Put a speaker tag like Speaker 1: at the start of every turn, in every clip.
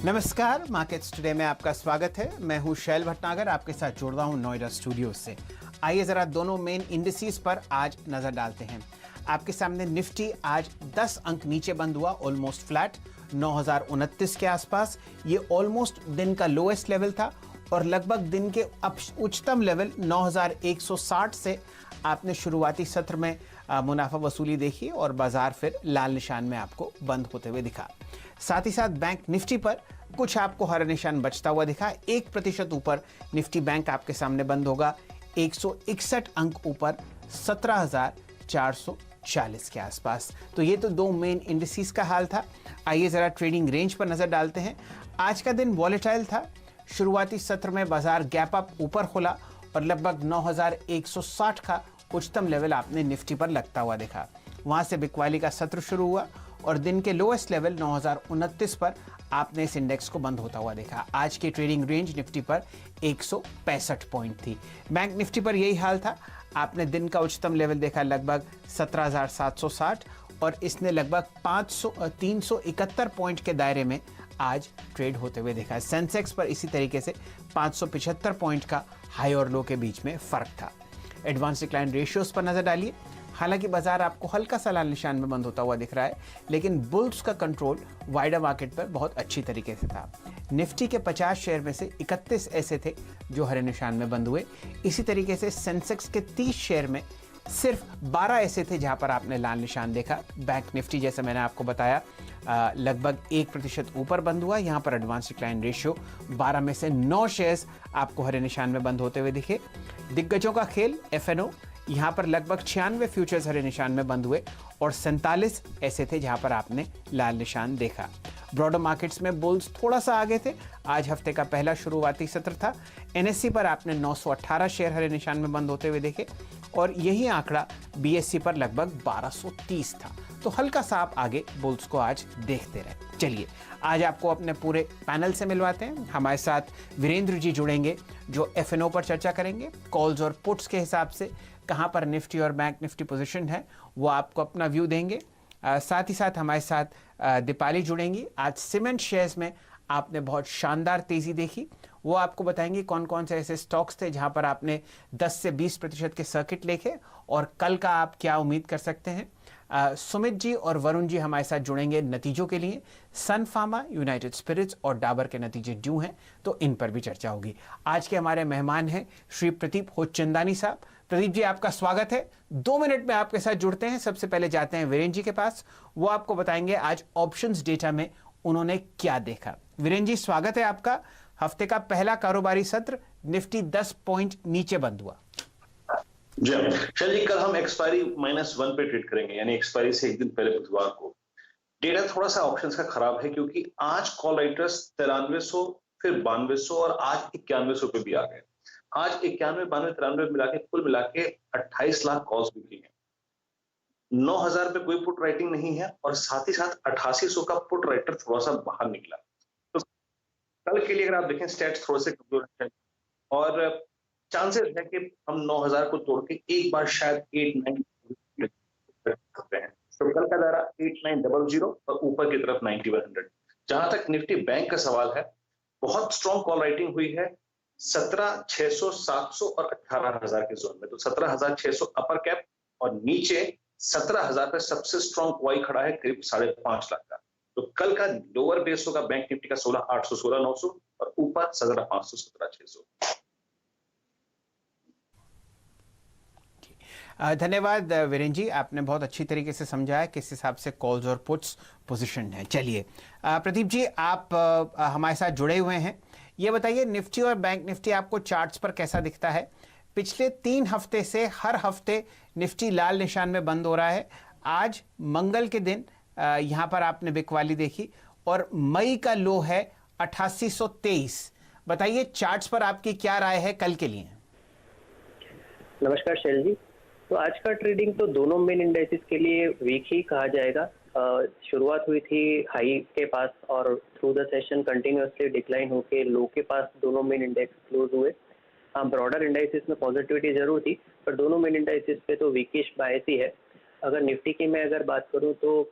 Speaker 1: नमस्कार, markets today में आपका स्वागत है। मैं हूं शैल भटनागर, आपके साथ जुड़ रहा हूं नोएडा स्टूडियो से। आइए जरा दोनों मेन इंडिसेस पर आज नजर डालते हैं। आपके सामने निफ्टी आज 10 अंक नीचे बंद हुआ, ऑलमोस्ट फ्लैट 9029 के आसपास। ये ऑलमोस्ट दिन का लोएस्ट लेवल था और लगभग दिन के उच्चतम लेवल 9160 से आपने शुरुआती सत्र में मुनाफा वसूली देखी और बाजार फिर लाल निशान में आपको बंद होते हुए दिखा। साथ ही साथ बैंक निफ्टी पर कुछ आपको हरा निशान बचता हुआ दिखा। 1% ऊपर निफ्टी बैंक आपके सामने बंद होगा, 161 अंक ऊपर 17,440 के आसपास। तो ये तो दो मेन इंडिसेस का हाल था। आइए जरा ट्रेडिंग रेंज पर नजर डालते हैं। आज का दिन वॉलेटाइल था। शुरुआती सत्र में बाजार गैप अप ऊपर खुला और लगभग 9160 का उच्चतम लेवल आपने निफ्टी पर लगता हुआ देखा। वहां से बिकवाली का सत्र शुरू हुआ और दिन के लोएस्ट लेवल 9029 पर आपने इस इंडेक्स को बंद होता हुआ देखा। आज की ट्रेडिंग रेंज निफ्टी पर 165 पॉइंट थी। बैंक निफ्टी पर यही हाल था। आपने दिन का उच्चतम लेवल देखा लगभग 17,760 और इसने लगभग 371 पॉइंट के दायरे में आज ट्रेड होते हुए देखा। सेंसेक्स पर इसी तरीके से 575 पॉइंट का हाई और लो के बीच में फर्क था। एडवांस डिक्लाइन रेशियोज पर नजर डालिए। हालांकि बाजार आपको हल्का सा लाल निशान में बंद होता हुआ दिख रहा है, लेकिन बुल्स का कंट्रोल वाइडर मार्केट पर बहुत अच्छी तरीके से था। निफ्टी के 50 शेयर में से 31 ऐसे थे जो हरे निशान में बंद हुए। इसी तरीके से सेंसेक्स के 30 शेयर में सिर्फ 12 ऐसे थे जहां पर आपने लाल निशान देखा। बैंक निफ्टी जैसे मैंने आपको बताया लगभग 1% ऊपर बंद हुआ। यहां पर एडवांस डिक्लाइन रेशियो 12 में से 9 शेयर्स आपको हरे निशान में बंद होते हुए दिखे। दिग्गजों का खेल एफएनओ, यहां पर लगभग 96 फ्यूचर्स हरे निशान में बंद हुए और 47 ऐसे थे जहां पर आपने लाल निशान देखा। ब्रॉडर मार्केट्स में बुल्स थोड़ा सा आगे थे। आज हफ्ते का पहला शुरुआती सत्र था। एनएससी पर आपने 918 शेयर हरे निशान में बंद होते हुए देखे और यही आंकड़ा बीएससी पर लगभग 1230 था। तो हल्का सा आप आगे बुल्स को आज देखते रहे। चलिए आज आपको अपने पूरे पैनल से मिलवाते हैं। हमारे साथ वीरेंद्र जी जुड़ेंगे जो एफएनओ पर चर्चा करेंगे। कॉल्स और पुट्स के हिसाब से कहां पर निफ्टी और बैंक निफ्टी पोजीशन है वो आपको अपना व्यू देंगे। साथ ही साथ हमारे साथ दीपाली जुड़ेंगी। आज सीमेंट शेयर्स में आपने बहुत शानदार तेजी देखी, वो आपको बताएंगे कौन कौन से ऐसे स्टॉक्स थे जहां पर आपने 10 से 20% के सर्किट लेके और कल का आप क्या उम्मीद कर सकते हैं। सुमित जी और वरुण जी हमारे साथ जुड़ेंगे नतीजों के लिए। सन फार्मा, यूनाइटेड स्पिरिट्स और डाबर के नतीजे ड्यू हैं तो इन पर भी चर्चा होगी। आज के हमारे मेहमान हैं श्री प्रदीप होचंदानी साहब। प्रदीप जी आपका स्वागत है। 2 मिनट में आपके साथ जुड़ते हैं। सबसे पहले जाते हैं वीरेंद्र जी के पास, वो आपको बताएंगे आज ऑप्शंस डेटा में उन्होंने क्या देखा। वीरेंद्र जी स्वागत है आपका। हफ्ते का पहला कारोबारी सत्र निफ्टी 10 पॉइंट नीचे बंद हुआ।
Speaker 2: जी चलिए, कल हम एक्सपायरी -1 पे ट्रेड करेंगे, यानी एक्सपायरी से एक दिन पहले बुधवार को। डेटा थोड़ा सा ऑप्शंस का खराब है क्योंकि आज कॉल राइटर्स 9300 फिर 9200 और आज 9100 पे भी आ गए। आज 91, 92, 93 मिला के कुल मिला के 28 लाख कॉल्स बिकी हैं। 9000 पे कोई पुट राइटिंग नहीं है और साथ ही साथ 8800 का पुट राइटर थोड़ा सा बाहर निकला। तो कल के लिए अगर आप देखें स्टैट्स थोड़े से कमजोर है और चांसेस है कि हम 9000 को तोड़ के एक बार शायद 89 सकते हैं। तो कल का दायरा 8900 और ऊपर की तरफ 9100। जहां तक निफ्टी बैंक का सवाल है, बहुत स्ट्रॉन्ग कॉल राइटिंग हुई है 17,600, 700 और 18,000 के जोन में। तो 17,600 अपर कैप और नीचे 17,000 पे सबसे स्ट्रॉन्ग वाई खड़ा है करीब 5.5 लाख का। तो कल का लोअर बेस होगा बैंक निफ्टी का 16,800, 16,900 और ऊपर 17,500, 17,600।
Speaker 1: धन्यवाद वीरेंद्र जी, आपने बहुत अच्छी तरीके से समझाया किस हिसाब से कॉल्स और पुट्स पोजीशन है। चलिए प्रदीप जी आप हमारे साथ जुड़े हुए हैं। ये बताइए निफ्टी और बैंक निफ्टी आपको चार्ट्स पर कैसा दिखता है। पिछले 3 हफ्ते से हर हफ्ते निफ्टी लाल निशान में बंद हो रहा है। आज मंगल के दिन यहाँ पर आपने बिकवाली देखी और मई का लो है 8823। बताइए चार्ट्स पर आपकी क्या राय है कल के लिए।
Speaker 3: नमस्कार शैल जी। तो आज का ट्रेडिंग तो दोनों मेन इंडेक्सेस के लिए वीक ही कहा जाएगा। शुरुआत हुई थी हाई के पास और through the session continuously decline होके लो के पास दोनों मेन इंडेक्स क्लोज हुए। हाँ, ब्रॉडर इंडेक्सेस में पॉजिटिविटी जरूर थी पर दोनों मेन इंडेक्सेस पे तो वीकिश बायस ही है। अगर निफ्टी की मैं अगर बात करूं तो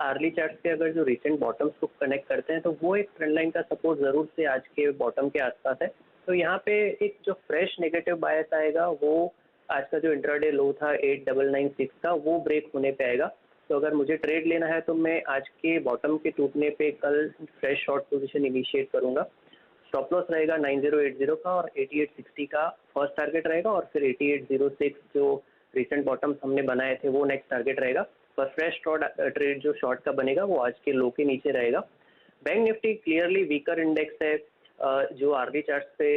Speaker 3: आर्ली चार्ट पे अगर जो रिसेंट बॉटम्स को कनेक्ट करते हैं तो वो एक ट्रेंड लाइन का सपोर्ट जरूर से आज के बॉटम के आसपास है। तो यहाँ पे एक जो फ्रेश नेगेटिव बायस आएगा वो आज का जो इंट्राडे लो था 8996 का वो ब्रेक होने पे आएगा। तो अगर मुझे ट्रेड लेना है तो मैं आज के बॉटम के टूटने पे कल फ्रेश शॉर्ट पोजीशन इनिशिएट करूंगा। स्टॉप लॉस रहेगा 9080 का और 8860 का फर्स्ट टारगेट रहेगा और फिर 8806 जो रिसेंट बॉटम्स हमने बनाए थे वो नेक्स्ट टारगेट रहेगा। पर फ्रेश ट्रेड जो शॉर्ट का बनेगा वो आज के लो के नीचे रहेगा। Bank Nifty clearly weaker index है, जो आरडी चार्ट पे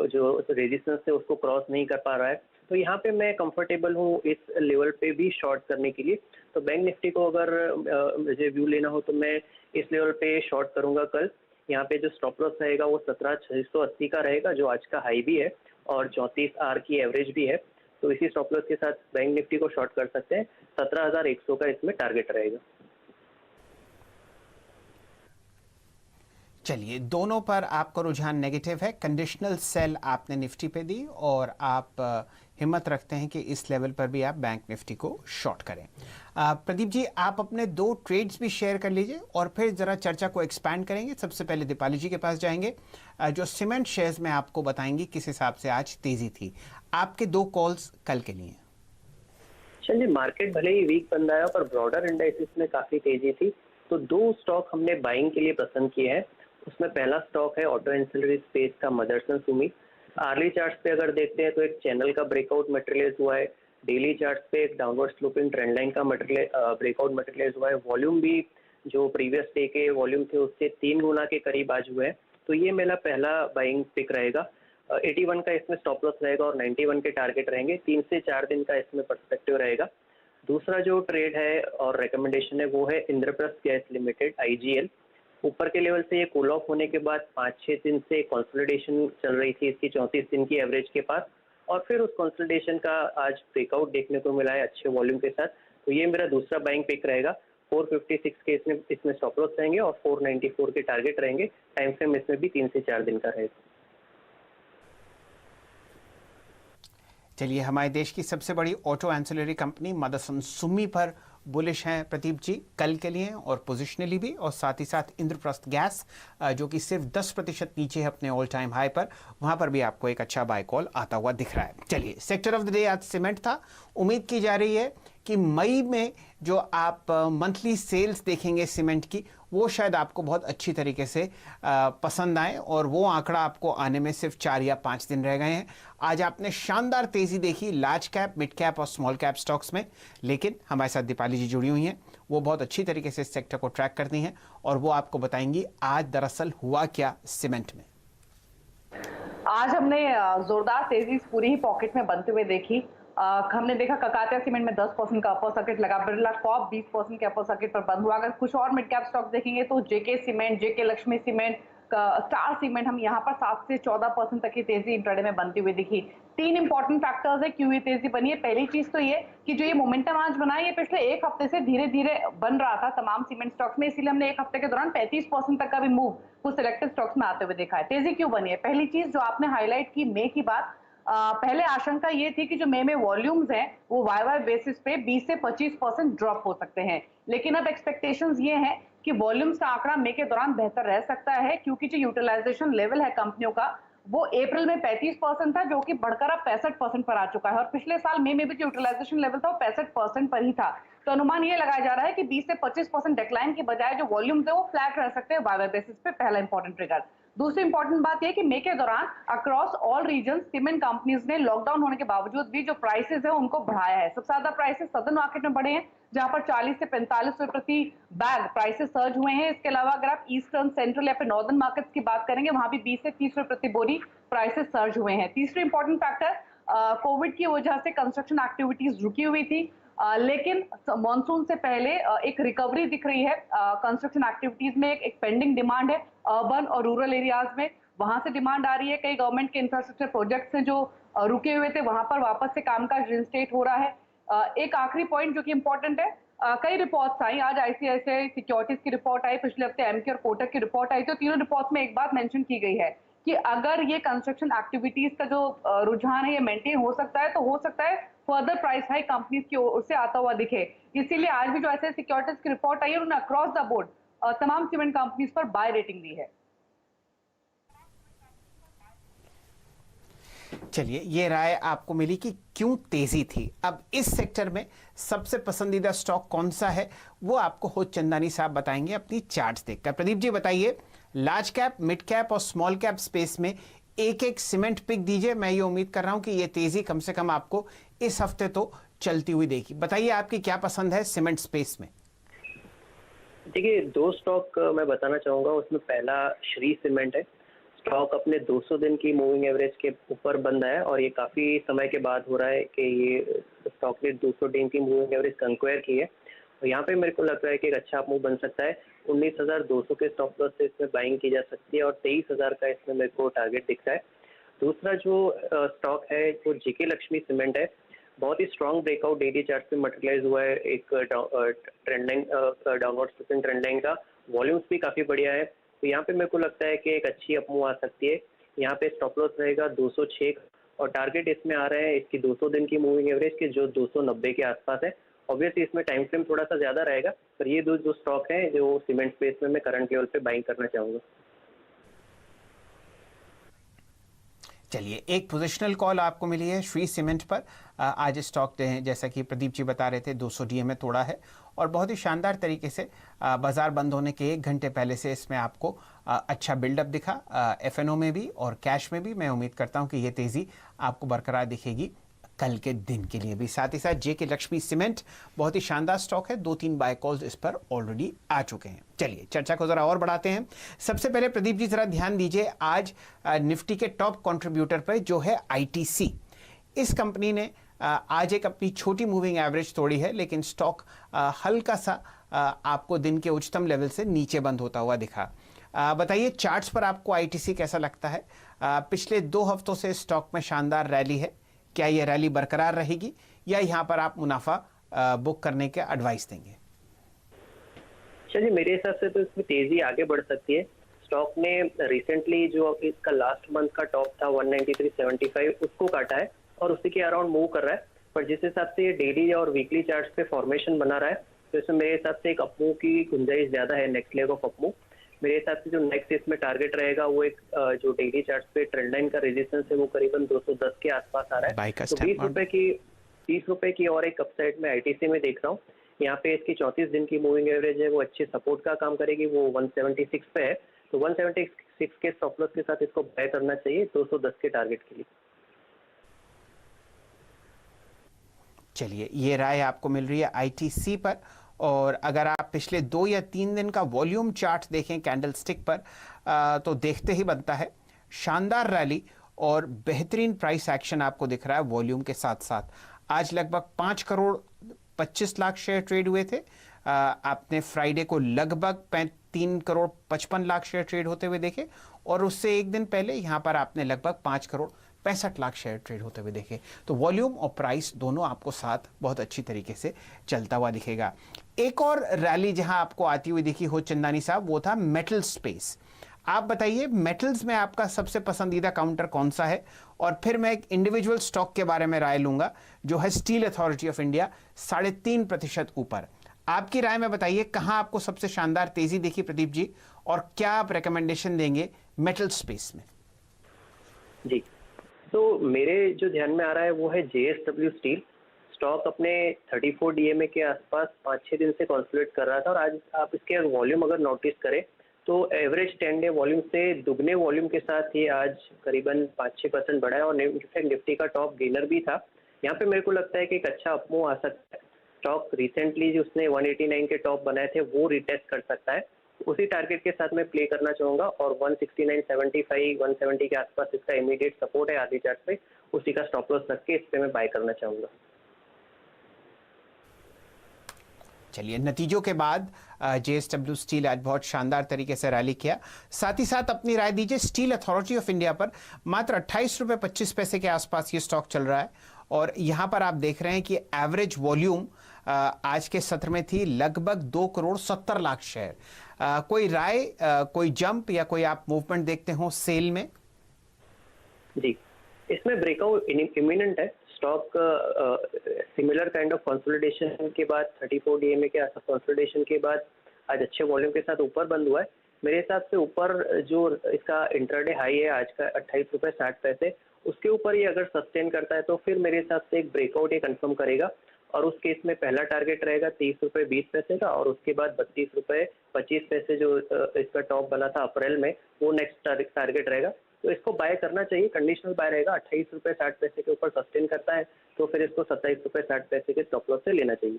Speaker 3: जो रेजिस्टेंस है उसको क्रॉस नहीं कर पा रहा है। तो यहाँ पे मैं कंफर्टेबल हूँ इस लेवल पे भी शॉर्ट करने के लिए। तो बैंक निफ्टी को अगर मुझे व्यू लेना हो तो मैं इस लेवल पे शॉर्ट करूंगा कल। यहाँ पे जो स्टॉप लॉस रहेगा वो 17680 का रहेगा जो आज का हाई भी है और 34 आर की एवरेज भी है। तो इसी स्टॉप लॉस के साथ बैंक निफ्टी को शॉर्ट कर सकते हैं। 17100 का इसमें टारगेट रहेगा।
Speaker 1: चलिए, दोनों पर आपका रुझान नेगेटिव है। कंडीशनल सेल आपने निफ्टी पे दी और आप हिम्मत रखते हैं कि इस लेवल पर भी आप बैंक निफ्टी को शॉर्ट करें। प्रदीप जी, आप अपने 2 ट्रेड्स भी शेयर कर लीजिए और फिर ज़रा चर्चा को एक्सपैंड करेंगे। सबसे पहले दीपाली जी के पास जाएंगे जो सीमेंट शेयर्स में आपको बताएंगी किस हिसाब से आज तेज़ी थी। आपके 2 कॉल्स कल के लिए।
Speaker 3: चलिए, मार्केट भले ही वीक बन रहा है पर ब्रॉडर इंडाइसिस में काफ़ी तेज़ी थी। तो 2 स्टॉक हमने बाइंग के लिए पसंद किए हैं। उसमें पहला स्टॉक है ऑटो एंसिलरी स्पेस का मदरसन सुमी। आर्ली चार्ट्स पे अगर देखते हैं तो एक चैनल का ब्रेकआउट मटेरियलाइज हुआ है। डेली चार्ट्स पे एक डाउनवर्ड स्लोपिंग ट्रेंड लाइन का ब्रेकआउट मटेरियलाइज हुआ है। वॉल्यूम भी जो प्रीवियस डे के वॉल्यूम थे उससे 3 गुना के करीब आज हुए हैं। तो ये मेरा पहला बाइंग पिक रहेगा। 81 का इसमें स्टॉप लॉस रहेगा और 91 के टारगेट रहेंगे। 3 से 4 दिन का इसमें पर्सपेक्टिव रहेगा। दूसरा जो ट्रेड है और रिकमेंडेशन है वो है इंद्रप्रस्थ गैस लिमिटेड IGL। ऊपर के लेवल से ये कूल ऑफ होने के बाद 5-6 दिन से कंसोलिडेशन चल रही थी इसकी 34 दिन की एवरेज के पास और फिर उस कंसोलिडेशन का आज ब्रेकआउट देखने को मिला है अच्छे वॉल्यूम के साथ। तो ये मेरा दूसरा बाइंग पिक रहेगा। 456 के इसमें स्टॉप लॉस रहेंगे और 494 के टारगेट रहेंगे। टाइम फ्रेम इसमें भी 3 से 4 दिन का रहेगा।
Speaker 1: चलिए, हमारे देश की सबसे बड़ी auto ancillary company Motherson Sumi पर बुलिश हैं प्रदीप जी कल के लिए और पोजिशनली भी, और साथ ही साथ इंद्रप्रस्थ गैस जो कि सिर्फ 10% नीचे है अपने ऑल टाइम हाई पर, वहां पर भी आपको एक अच्छा बाय कॉल आता हुआ दिख रहा है। चलिए, सेक्टर ऑफ द डे आज सीमेंट था। उम्मीद की जा रही है कि मई में जो आप मंथली सेल्स देखेंगे सीमेंट की वो शायद आपको बहुत अच्छी तरीके से पसंद आए और वो आंकड़ा आपको आने में सिर्फ 4 या 5 दिन रह गए हैं। आज आपने शानदार तेज़ी देखी लार्ज कैप, मिड कैप और स्मॉल कैप स्टॉक्स में, लेकिन हमारे साथ दीपाली जी जुड़ी हुई हैं। वो बहुत अच्छी तरीके से इस सेक्टर को ट्रैक करती हैं और वो आपको बताएंगी आज दरअसल हुआ क्या सीमेंट में।
Speaker 4: आज हमने जोरदार तेजी पूरी ही पॉकेट में बनते हुए देखी। हमने देखा ककातिया सीमेंट में 10% का अपर सर्किट लगा, बिरला कॉप 20% के अपर सर्किट पर बंद हुआ। अगर कुछ और मिड कैप स्टॉक देखेंगे तो जेके सीमेंट, जेके लक्ष्मी सीमेंट, स्टार सीमेंट, हम यहाँ पर 7 से 14% तक की तेजी इंट्राडे में बनती हुई दिखी। 3 इंपॉर्टेंट फैक्टर्स है क्यों ये तेजी बनी है। पहली चीज तो ये कि जो ये मोमेंटम आज बना है ये पिछले 1 हफ्ते से धीरे धीरे बन रहा था तमाम सीमेंट स्टॉक्स में, इसीलिए हमने 1 हफ्ते के दौरान 35% तक का भी मूव कुछ सिलेक्टेड स्टॉक्स में आते हुए देखा है। तेजी क्यों बनी है? पहली चीज जो आपने हाईलाइट की मई की बात, पहले आशंका ये थी कि जो मई में वॉल्यूम्स हैं वो वाई बेसिस पे 20 से 25% ड्रॉप हो सकते हैं, लेकिन अब एक्सपेक्टेशंस ये हैं कि वॉल्यूम्स का आंकड़ा मई के दौरान बेहतर रह सकता है क्योंकि जो यूटिलाइजेशन लेवल है कंपनियों का वो अप्रैल में 35% था जो कि बढ़कर अब 65% पर आ चुका है और पिछले साल मई में भी जो यूटिलाइजेशन लेवल था वो 65% पर ही था। तो अनुमान ये लगाया जा रहा है कि 20 से 25% डिक्लाइन की बजाय जो वॉल्यूम्स है वो फ्लैट रह सकते हैं वाई बेसिस पे। पहला इंपॉर्टेंट ट्रिगर। दूसरी इंपॉर्टेंट बात यह कि मई के दौरान across all region cement companies ने लॉकडाउन होने के बावजूद भी जो प्राइसेस है उनको बढ़ाया है। सबसे ज्यादा प्राइसेस सदर्न मार्केट में बढ़े हैं जहां पर 40 से 45 रुपए प्रति बैग प्राइसेस सर्ज हुए हैं। इसके अलावा अगर आप ईस्टर्न, सेंट्रल या फिर नॉर्दर्न मार्केट्स की बात करेंगे वहां भी 20 से 30 रुपए प्रति बोरी प्राइसेस सर्ज हुए हैं। तीसरी इंपॉर्टेंट फैक्टर, कोविड की वजह से कंस्ट्रक्शन एक्टिविटीज रुकी हुई थी, लेकिन मॉनसून से पहले एक रिकवरी दिख रही है कंस्ट्रक्शन एक्टिविटीज में। एक पेंडिंग डिमांड है अर्बन और रूरल एरियाज में, वहां से डिमांड आ रही है। कई गवर्नमेंट के इंफ्रास्ट्रक्चर प्रोजेक्ट्स हैं जो रुके हुए थे वहां पर वापस से कामकाज रिइंस्टेट हो रहा है। एक आखिरी पॉइंट जो कि इंपॉर्टेंट है, कई रिपोर्ट्स आई, आज आईसीआईसीआई सिक्योरिटीज की रिपोर्ट आई, पिछले हफ्ते एमके और कोटक की रिपोर्ट आई। तो तीनों रिपोर्ट्स में एक बात मेंशन की गई है कि अगर ये कंस्ट्रक्शन एक्टिविटीज का जो रुझान है ये मेंटेन हो सकता है तो हो सकता है फर्दर प्राइस हाई कंपनीज की ओर से आता हुआ दिखे। इसीलिए आज भी जो ऐसे सिक्योरिटीज की रिपोर्ट आई है उन्होंने अक्रॉस द बोर्ड तमाम सीमेंट कंपनीज पर बाय रेटिंग दी है।
Speaker 1: चलिए, ये राय आपको मिली कि क्यों तेजी थी। अब इस सेक्टर में सबसे पसंदीदा स्टॉक कौन सा है वो आपको हो चंदानी साहब बताएंगे अपनी चार्ट्स देखकर। प्रदीप जी बताइए, लार्ज कैप, मिड कैप और स्मॉल कैप स्पेस में एक एक सीमेंट पिक दीजिए। मैं ये उम्मीद कर रहा हूं कि ये तेजी कम से कम आपको इस हफ्ते तो चलती हुई देखी। बताइए आपकी क्या पसंद है सीमेंट स्पेस में।
Speaker 3: देखिए, 2 स्टॉक मैं बताना चाहूंगा। उसमें पहला श्री सीमेंट है। स्टॉक अपने 200 दिन की मूविंग एवरेज के ऊपर बंद है और ये काफी समय के बाद हो रहा है कि ये स्टॉक ने 200 दिन की मूविंग एवरेज कंक्वायर की है। और यहाँ पे मेरे को लग रहा है कि एक अच्छा मूव बन सकता है। 19,200 के स्टॉप लॉस से इसमें बाइंग की जा सकती है और 23,000 का इसमें मेरे को टारगेट दिखता है। दूसरा जो स्टॉक है वो जेके लक्ष्मी सीमेंट है। बहुत ही स्ट्रॉन्ग ब्रेकआउट डेली चार्ट पे मटेरियलाइज हुआ है, एक trend line, downward sloping trend line का। वॉल्यूम्स भी काफी बढ़िया है, तो यहाँ पे मेरे को लगता है कि एक अच्छी अपमूव आ सकती है। यहाँ पे स्टॉप लॉस रहेगा 206 और टारगेट इसमें आ रहे हैं इसकी 200 दिन की मूविंग एवरेज के जो 290 के आसपास है। ऑब्वियसली इसमें टाइम फ्रेम थोड़ा सा ज्यादा रहेगा, पर ये जो स्टॉक है जो सीमेंट स्पेस में मैं करंट लेवल पे बाइंग करना चाहूंगा।
Speaker 1: चलिए, एक पोजिशनल कॉल आपको मिली है श्री सीमेंट पर। आज स्टॉक जैसा कि प्रदीप जी बता रहे थे 200 डीए में तोड़ा है और बहुत ही शानदार तरीके से बाजार बंद होने के 1 घंटे पहले से इसमें आपको अच्छा बिल्डअप दिखा एफएनओ में भी और कैश में भी। मैं उम्मीद करता हूं कि ये तेज़ी आपको बरकरार दिखेगी कल के दिन के लिए भी। साथ ही साथ जेके लक्ष्मी सीमेंट बहुत ही शानदार स्टॉक है, 2-3 बाय कॉल्स इस पर ऑलरेडी आ चुके हैं। चलिए चर्चा को जरा और बढ़ाते हैं। सबसे पहले प्रदीप जी जरा ध्यान दीजिए आज निफ्टी के टॉप कंट्रीब्यूटर पर जो है आईटीसी। इस कंपनी ने आज एक अपनी छोटी मूविंग एवरेज तोड़ी है, लेकिन स्टॉक हल्का सा आपको दिन के उच्चतम लेवल से नीचे बंद होता हुआ दिखा। बताइए चार्ट्स पर आपको आईटीसी कैसा लगता है। पिछले 2 हफ्तों से स्टॉक में शानदार रैली है, क्या ये रैली बरकरार रहेगी या यहाँ पर आप मुनाफा बुक करने के एडवाइस देंगे?
Speaker 3: चलिए, मेरे हिसाब से तो इसमें तेजी आगे बढ़ सकती है। स्टॉक ने रिसेंटली जो इसका लास्ट मंथ का टॉप था 193.75 उसको काटा है और उसी के अराउंड मूव कर रहा है। पर जिस हिसाब से ये डेली और वीकली चार्ट्स पे फॉर्मेशन बना रहा है, तो इसमें मेरे हिसाब से एक अपमूव की गुंजाइश ज्यादा है, नेक्स्ट लेग ऑफ अपमूव। मेरे हिसाब से जो नेक्स्ट इसमें टारगेट रहेगा वो एक जो डेली चार्ट पे ट्रेंड लाइन का रेजिस्टेंस है वो करीबन 210 के आसपास आ रहा है। तो 20 रुपए की और एक अपसाइड में आईटीसी में देख रहा हूँ। यहाँ पे इसकी 34 दिन की मूविंग एवरेज है वो अच्छे सपोर्ट का काम करेगी, वो 176 पे है। तो 176 के स्टॉप लॉस के साथ इसको बाय करना चाहिए 210 के टारगेट के लिए।
Speaker 1: चलिए, ये राय आपको मिल रही है आईटीसी पर। और अगर आप पिछले 2 या 3 दिन का वॉल्यूम चार्ट देखें कैंडल स्टिक पर तो देखते ही बनता है शानदार रैली और बेहतरीन प्राइस एक्शन आपको दिख रहा है वॉल्यूम के साथ साथ। आज लगभग 5 करोड़ 25 लाख शेयर ट्रेड हुए थे। आपने फ्राइडे को लगभग 3 करोड़ 55 लाख शेयर ट्रेड होते हुए देखे और उससे एक दिन पहले यहाँ पर आपने लगभग 5 करोड़ 65 लाख शेयर ट्रेड होते हुए देखे। तो वॉल्यूम और प्राइस दोनों आपको साथ बहुत अच्छी तरीके से चलता हुआ दिखेगा। एक और रैली जहां आपको आती हुई दिखी हो चंदानी साहब, वो था मेटल स्पेस। आप बताइए मेटल्स में आपका सबसे पसंदीदा काउंटर कौन सा है? और फिर मैं एक इंडिविजुअल स्टॉक के बारे में राय लूंगा जो है स्टील अथॉरिटी ऑफ इंडिया, 3.5% ऊपर। आपकी राय में बताइए कहां आपको सबसे शानदार तेजी देखी प्रदीप जी, और क्या आप रिकमेंडेशन देंगे मेटल स्पेस में?
Speaker 3: जी, तो मेरे जो ध्यान में आ रहा है वो है जेएसडब्ल्यू स्टील। स्टॉक अपने 34 डीएमए के आसपास 5-6 दिन से कंसोलिडेट कर रहा था और आज आप इसके वॉल्यूम अगर नोटिस करें तो एवरेज 10 डे वॉल्यूम से दुगने वॉल्यूम के साथ ये आज करीबन 5-6% बढ़ा है और निफ्टी का टॉप गेनर भी था। यहाँ पे मेरे को लगता है कि एक अच्छा अपमूव आ सकता है। स्टॉक रिसेंटली जो उसने 189 के टॉप बनाए थे वो रिटेस्ट कर सकता है, उसी टारगेट के साथ मैं प्ले करना चाहूंगा और 169.75 170 के आसपास इसका इमीडिएट सपोर्ट है आधी चार्ट पे, उसी का स्टॉप लॉस रख के इस पे मैं बाय करना चाहूंगा।
Speaker 1: चलिए, नतीजों के बाद जेएसडब्ल्यू स्टील आज बहुत शानदार तरीके से रैली किया। साथ ही साथ अपनी राय दीजिए स्टील अथॉरिटी ऑफ इंडिया पर। मात्र 28 रुपये 25 पैसे के आसपास ये स्टॉक चल रहा है और यहाँ पर आप देख रहे हैं कि एवरेज वॉल्यूम आज के सत्र में थी लगभग 2 करोड़ 70 लाख शेयर। कोई राय, कोई जंप या कोई आप मूवमेंट देखते हो सेल में?
Speaker 3: जी, इसमें ब्रेकआउट इमिनेंट है। Stock similar kind of consolidation के बाद 34 DMA के आसपास कंसोलिडेशन के बाद आज अच्छे वॉल्यूम के साथ ऊपर बंद हुआ है। मेरे हिसाब से ऊपर जो इसका इंट्राडे हाई है आज का 28.60 रुपये, उसके ऊपर ये अगर सस्टेन करता है तो फिर मेरे हिसाब से एक ब्रेकआउट ये कंफर्म करेगा और उस केस में पहला टारगेट रहेगा 30.20 रुपये का और उसके बाद 32.25 जो इसका टॉप बना था अप्रैल में, वो नेक्स्ट टारगेट रहेगा। तो इसको बाय करना चाहिए, कंडीशनल बाय रहेगा। 28.60 के ऊपर सस्टेन करता है तो फिर इसको 27.60 के स्टॉप लॉस से लेना चाहिए।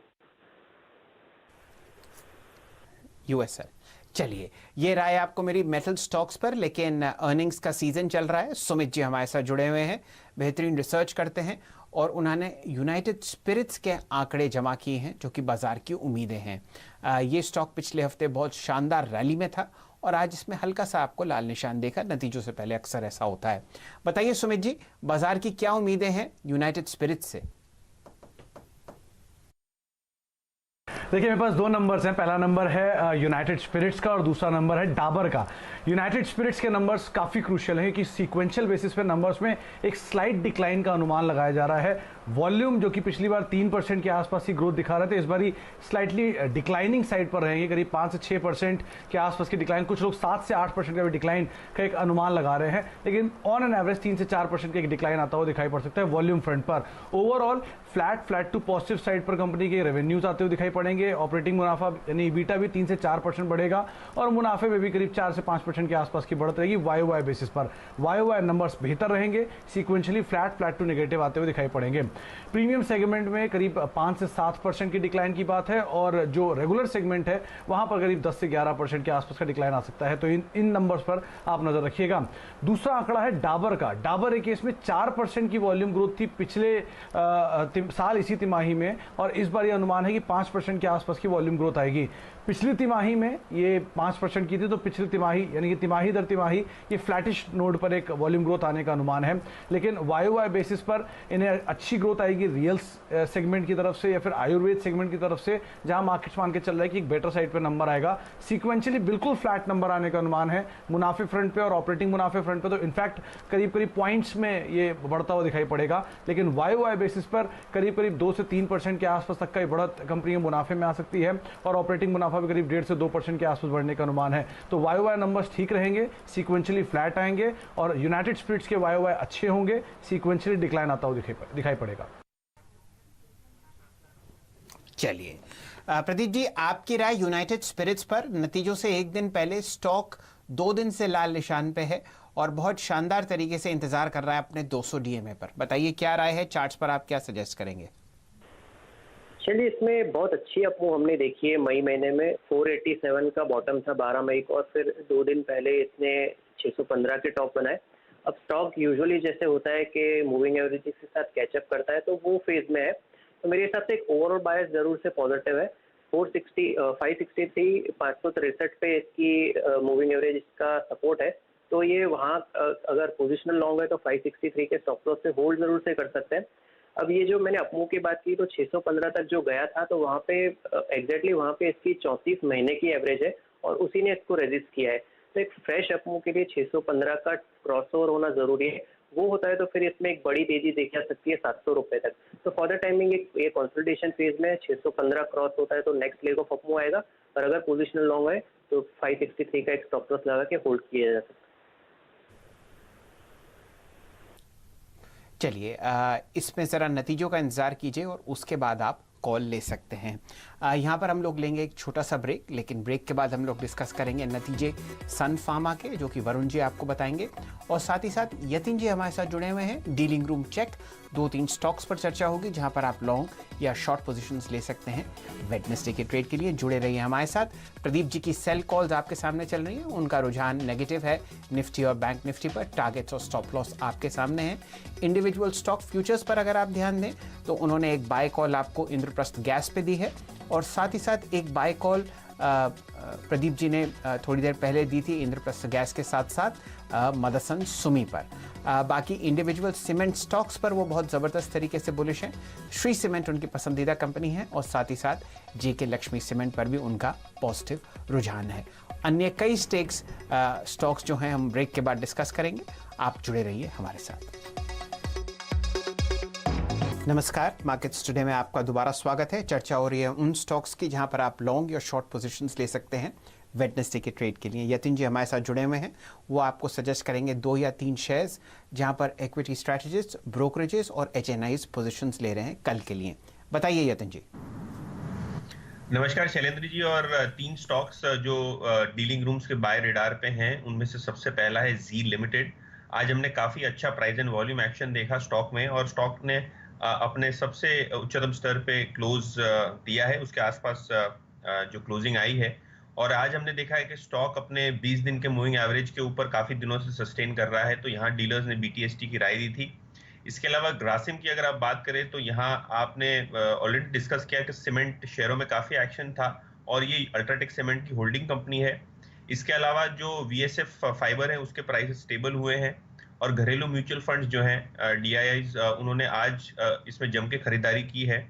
Speaker 1: यूएसएल। चलिए, ये राय आपको मेरी मेटल स्टॉक्स पर, लेकिन अर्निंग्स का सीजन चल रहा है। सुमित जी हमारे साथ जुड़े हुए हैं, बेहतरीन रिसर्च करते हैं और उन्होंने यूनाइटेड स्पिरिट्स के आंकड़े जमा किए हैं जो कि बाजार की उम्मीदें हैं। ये स्टॉक पिछले हफ्ते बहुत शानदार रैली में था और आज इसमें हल्का सा आपको लाल निशान देखा, नतीजों से पहले अक्सर ऐसा होता है। बताइए सुमित जी, बाजार की क्या उम्मीदें हैं यूनाइटेड स्पिरिट्स से?
Speaker 5: देखिए, मेरे पास दो नंबर्स हैं। पहला नंबर है यूनाइटेड स्पिरिट्स का और दूसरा नंबर है डाबर का। यूनाइटेड स्पिरिट्स के नंबर्स काफ़ी क्रूशियल है कि सीक्वेंशियल बेसिस पे नंबर्स में एक स्लाइट डिक्लाइन का अनुमान लगाया जा रहा है। वॉल्यूम जो कि पिछली बार 3% के आसपास की ग्रोथ दिखा रहे थे, इस बार स्लाइटली डिक्लाइनिंग साइड पर रहेंगे, करीब 5 से 6% के आसपास की डिक्लाइन। कुछ लोग 7 से 8% का भी डिक्लाइन का एक अनुमान लगा रहे हैं, लेकिन ऑन एन एवरेज 3 से 4% का एक डिक्लाइन आता हुआ दिखाई पड़ सकता है वॉल्यूम फ्रंट पर। Overall flat to positive side पर कंपनी के रेवेन्यूज आते हुए दिखाई पड़ेंगे। ऑपरेटिंग मुनाफा यानी ईबीटा भी 3 से 4% बढ़ेगा और मुनाफे में भी करीब 4 से 5% के आसपास की बढ़त रहेगी वाई बेसिस पर। वाई नंबर्स बेहतर रहेंगे, सीक्वेंशियली फ्लैट टू नेगेटिव आते हुए दिखाई पड़ेंगे। प्रीमियम सेगमेंट में करीब 5 से 7% की डिक्लाइन की बात है और जो रेगुलर सेगमेंट है वहां पर करीब 10 से 11% के आसपास का डिक्लाइन आ सकता है। तो इन नंबर्स पर आप नजर रखिएगा। दूसरा आंकड़ा है डाबर का। डाबर एक केस में 4% की वॉल्यूम ग्रोथ थी पिछले साल इसी तिमाही में और इस बार यह अनुमान है कि 5% के आसपास की वॉल्यूम ग्रोथ आएगी। पिछली तिमाही में ये 5% की थी, तो पिछली तिमाही यानी कि तिमाही दर तिमाही ये फ्लैटिश नोड पर एक वॉल्यूम ग्रोथ आने का अनुमान है। लेकिन वाई बेसिस पर इन्हें अच्छी ग्रोथ आएगी रियल सेगमेंट की तरफ से या फिर आयुर्वेद सेगमेंट की तरफ से, जहां मार्केट्स मान के चल रहा है कि एक बेटर साइड पे नंबर आएगा। सीक्वेंशियली बिल्कुल फ्लैट नंबर आने का अनुमान है मुनाफे फ्रंट पे और ऑपरेटिंग मुनाफे फ्रंट पे। तो इनफैक्ट करीब पॉइंट्स में ये बढ़ता हुआ दिखाई पड़ेगा, लेकिन वाई बेसिस पर करीब 2 से 3% के आसपास तक का बढ़त कंपनी के मुनाफे में आ सकती है और ऑपरेटिंग मुनाफा भी करीब 1.5 से 2% के आसपास बढ़ने का अनुमान है। तो वाई नंबर्स ठीक रहेंगे, सीक्वेंशियली फ्लैट आएंगे और यूनाइटेड स्पिरिट्स के वाई अच्छे होंगे, सीक्वेंशियली डिक्लाइन आता हुआ दिखाई पड़ेगा।
Speaker 1: चलिए प्रदीप जी, आपकी राय यूनाइटेड स्पिरिट्स पर? नतीजों से एक दिन पहले स्टॉक 2 दिन से लाल निशान पे है और बहुत शानदार तरीके से इंतजार कर रहा है अपने 200 DMA पर। बताइए क्या राय है, चार्ट्स पर आप क्या सजेस्ट करेंगे?
Speaker 3: चलिए, इसमें बहुत अच्छी अपमूव हमने देखी है। मई महीने में 487 का बॉटम था 12 मई को और फिर 2 दिन पहले इसने 615 के टॉप बनाए। अब स्टॉक यूजुअली जैसे होता है कि मूविंग एवरेजेस के साथ कैचअप करता है, तो वो फेज में है। तो मेरे हिसाब से एक ओवरऑल बायस जरूर से पॉजिटिव है। 563 पे इसकी मूविंग एवरेज का सपोर्ट है, तो ये वहाँ अगर पोजिशनल लॉन्ग है तो 563 के स्टॉप लॉस से होल्ड जरूर से कर सकते हैं। अब ये जो मैंने अपमूव की बात की तो 615 तक जो गया था, तो वहाँ पे एग्जैक्टली वहाँ पे इसकी 34 महीने की एवरेज है और उसी ने इसको रेजिस्ट किया है। तो एक फ्रेश अपमूव के लिए 615 का क्रॉसओवर होना जरूरी है। वो होता है तो फिर इसमें एक बड़ी तेजी देखी जा सकती है 700 रुपए तक। तो फॉर द टाइमिंग ये कंसोलिडेशन फेज में 615 क्रॉस होता है तो नेक्स्ट लेग ऑफ अपमूव आएगा और अगर पोजिशनल लॉन्ग है तो 563 का एक स्टॉप लॉस लगा के होल्ड किया जा सकता है।
Speaker 1: चलिए इसमें ज़रा नतीजों का इंतज़ार कीजिए और उसके बाद आप कॉल ले सकते हैं। यहाँ पर हम लोग लेंगे एक छोटा सा ब्रेक, लेकिन ब्रेक के बाद हम लोग डिस्कस करेंगे नतीजे सन फार्मा के, जो कि वरुण जी आपको बताएंगे, और साथ ही साथ यतिन जी हमारे साथ जुड़े हुए हैं। डीलिंग रूम चेक 2-3 स्टॉक्स पर चर्चा होगी जहाँ पर आप लॉन्ग या शॉर्ट पोजीशंस ले सकते हैं वेडनेसडे के ट्रेड के लिए। जुड़े रहिए हमारे साथ। प्रदीप जी की सेल कॉल्स आपके सामने चल रही हैं, उनका रुझान नेगेटिव है निफ्टी और बैंक निफ्टी पर। टारगेट्स और स्टॉप लॉस आपके सामने हैं। इंडिविजुअल स्टॉक फ्यूचर्स पर अगर आप ध्यान दें तो उन्होंने एक बाय कॉल आपको इंद्रप्रस्थ गैस पे दी है और साथ ही साथ एक बाय कॉल प्रदीप जी ने थोड़ी देर पहले दी थी इंद्रप्रस्थ गैस के साथ साथ मदसन सुमी पर। बाकी इंडिविजुअल सीमेंट स्टॉक्स पर वो बहुत ज़बरदस्त तरीके से बुलिश हैं। श्री सीमेंट उनकी पसंदीदा कंपनी है और साथ ही साथ जेके लक्ष्मी सीमेंट पर भी उनका पॉजिटिव रुझान है। अन्य कई स्टॉक्स जो हैं हम ब्रेक के बाद डिस्कस करेंगे। आप जुड़े रहिए हमारे साथ। नमस्कार, मार्केट्स टुडे में आपका दोबारा स्वागत है। चर्चा हो रही है उन स्टॉक्स की जहां पर आप लॉन्ग या शॉर्ट पोजीशंस ले सकते हैं वेडनेसडे के ट्रेड के लिए। यतिन जी हमारे साथ जुड़े हुए हैं, वो आपको सजेस्ट करेंगे 2 या 3 शेयर्स जहां पर इक्विटी स्ट्रैटेजिस्ट, ब्रोकरेजेस और HNIs पोजीशंस ले रहे हैं कल के लिए। बताइए यतिन जी।
Speaker 6: नमस्कार शैलेंद्र जी। और 3 स्टॉक्स जो डीलिंग रूम्स के बाय रेडार पे हैं, उनमें से सबसे पहला है जी लिमिटेड। आज हमने काफी अच्छा प्राइस एंड वॉल्यूम एक्शन देखा स्टॉक में, और स्टॉक ने अपने सबसे उच्चतम स्तर पे क्लोज दिया है, उसके आसपास जो क्लोजिंग आई है। और आज हमने देखा है कि स्टॉक अपने 20 दिन के मूविंग एवरेज के ऊपर काफी दिनों से सस्टेन कर रहा है, तो यहाँ डीलर्स ने BTST की राय दी थी। इसके अलावा ग्रासिम की अगर आप बात करें तो यहाँ आपने ऑलरेडी डिस्कस किया कि सीमेंट शेयरों में काफी एक्शन था, और ये अल्ट्राटेक सीमेंट की होल्डिंग कंपनी है। इसके अलावा जो VSF फाइबर है उसके प्राइसेस स्टेबल हुए हैं, और घरेलू म्यूचुअल फंड्स जो हैं DIIs, उन्होंने आज इसमें जम के खरीदारी की है।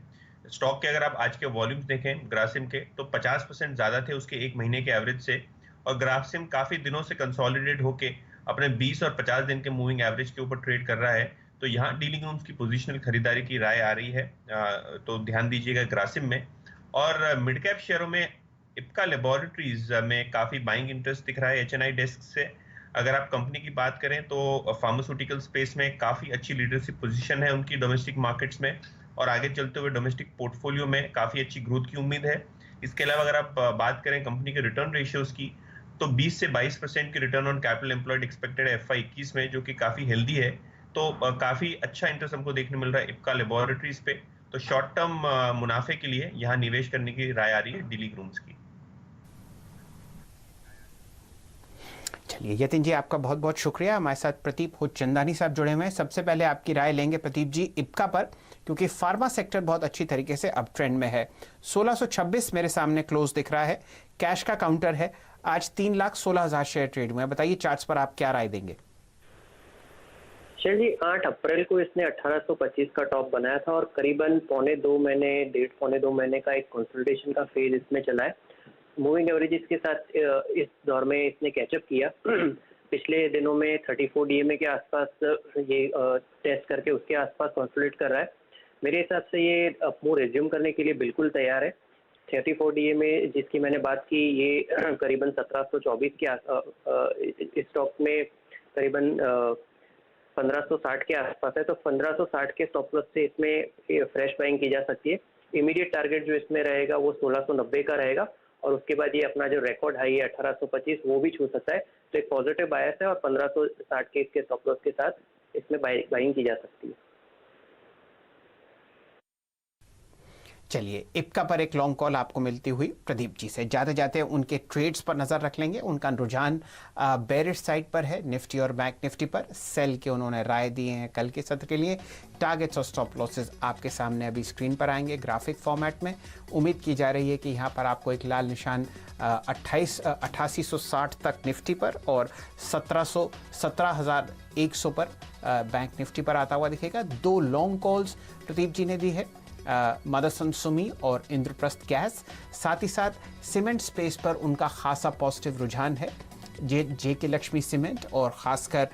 Speaker 6: स्टॉक के अगर आप आज के वॉल्यूम्स देखें ग्रासिम के, तो 50% ज्यादा थे उसके 1 महीने के एवरेज से, और ग्रासिम काफी दिनों से कंसोलिडेट होके अपने 20 और 50 दिन के मूविंग एवरेज के ऊपर ट्रेड कर रहा है। तो यहाँ डीलिंग रूम्स की पोजिशनल खरीदारी की राय आ रही है, तो ध्यान दीजिएगा ग्रासिम में। और मिड कैप शेयरों में इप्का लेबोरेटरीज में काफी बाइंग इंटरेस्ट दिख रहा है HNI डेस्क से। अगर आप कंपनी की बात करें तो फार्मास्यूटिकल स्पेस में काफी अच्छी लीडरशिप पोजीशन है उनकी डोमेस्टिक मार्केट्स में, और आगे चलते हुए डोमेस्टिक पोर्टफोलियो में काफी अच्छी ग्रोथ की उम्मीद है। इसके अलावा अगर आप बात करें कंपनी के रिटर्न रेशियोज की, तो 20 से 22% की return on capital employed expected है FY21 में, जो कि काफी हेल्दी है। तो काफी अच्छा इंटरेस्ट हमको देखने मिल रहा है इप्का लेबोरेटरीज पे। तो शॉर्ट टर्म मुनाफे के लिए यहाँ निवेश करने की राय आ रही है डीलिंग रूम्स की।
Speaker 1: चलिए यतिन जी, आपका बहुत बहुत शुक्रिया। हमारे साथ प्रदीप हुचंदानी साहब जुड़े हुए हैं। सबसे पहले आपकी राय लेंगे प्रदीप जी इप्का पर, क्योंकि फार्मा सेक्टर बहुत अच्छी तरीके से अप ट्रेंड में है। 1626 मेरे सामने क्लोज दिख रहा है, कैश का काउंटर है। आज 3,16,000 शेयर ट्रेड हुए हैं। बताइए चार्ट्स पर आप क्या राय देंगे।
Speaker 3: शैल जी, 8 अप्रैल को इसने 1825 का टॉप बनाया था, और करीबन पौने 2 महीने का एक कंसोलिडेशन का फेज इसमें चला है। मूविंग एवरेजेस के साथ इस दौर में इसने कैचअप किया। पिछले दिनों में 34 DMA के आसपास ये टेस्ट करके उसके आसपास कंसोलिडेट कर रहा है। मेरे हिसाब से ये अपमूव रिज्यूम करने के लिए बिल्कुल तैयार है। 34 DMA जिसकी मैंने बात की, ये करीबन 1724 के स्टॉक में करीबन 1560 के आसपास है, तो 1560 के स्टॉप लॉस से इसमें फ्रेश बाइंग की जा सकती है। इमीडिएट टारगेट जो इसमें रहेगा वो 1690 का रहेगा, और उसके बाद ये अपना जो रिकॉर्ड हाई है 1825 वो भी छू सकता है। तो एक पॉजिटिव बायस है, और 1560 के इसके स्टॉप लॉस के साथ इसमें बाइंग की जा सकती है।
Speaker 1: चलिए इप्का पर एक लॉन्ग कॉल आपको मिलती हुई प्रदीप जी से। जाते जाते उनके ट्रेड्स पर नजर रख लेंगे। उनका रुझान बेरिश साइड पर है, निफ्टी और बैंक निफ्टी पर सेल के उन्होंने राय दिए हैं कल के सत्र के लिए। टारगेट्स और स्टॉप लॉसेस आपके सामने अभी स्क्रीन पर आएंगे ग्राफिक फॉर्मेट में। उम्मीद की जा रही है कि यहाँ पर आपको एक लाल निशान 8860 तक निफ्टी पर और 17,100 पर बैंक निफ्टी पर आता हुआ दिखेगा। 2 लॉन्ग कॉल्स प्रदीप जी ने दी है, मदरसन सुमी और इंद्रप्रस्थ गैस। साथ ही साथ सीमेंट स्पेस पर उनका खासा पॉजिटिव रुझान है। जे के लक्ष्मी सीमेंट और ख़ासकर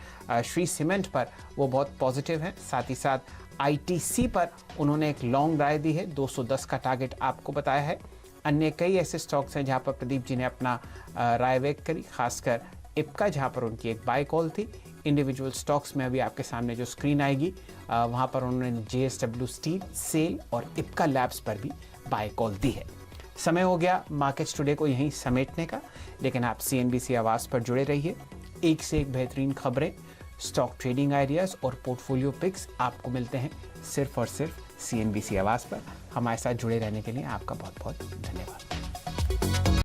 Speaker 1: श्री सीमेंट पर वो बहुत पॉजिटिव हैं। साथ ही साथ ITC पर उन्होंने एक लॉन्ग राय दी है, 210 का टारगेट आपको बताया है। अन्य कई ऐसे स्टॉक्स हैं जहां पर प्रदीप जी ने अपना राय व्यक्त करी, खासकर इप्का जहां पर उनकी एक बाय कॉल थी। इंडिविजुअल स्टॉक्स में अभी आपके सामने जो स्क्रीन आएगी वहां पर उन्होंने JSW स्टील, सेल और इप्का लैब्स पर भी बाय कॉल दी है। समय हो गया मार्केट्स टुडे को यहीं समेटने का, लेकिन आप CNBC आवाज़ पर जुड़े रहिए। एक से एक बेहतरीन खबरें, स्टॉक ट्रेडिंग आइडियाज़ और पोर्टफोलियो पिक्स आपको मिलते हैं सिर्फ और सिर्फ CNBC आवाज़ पर। हमारे साथ जुड़े रहने के लिए आपका बहुत बहुत धन्यवाद।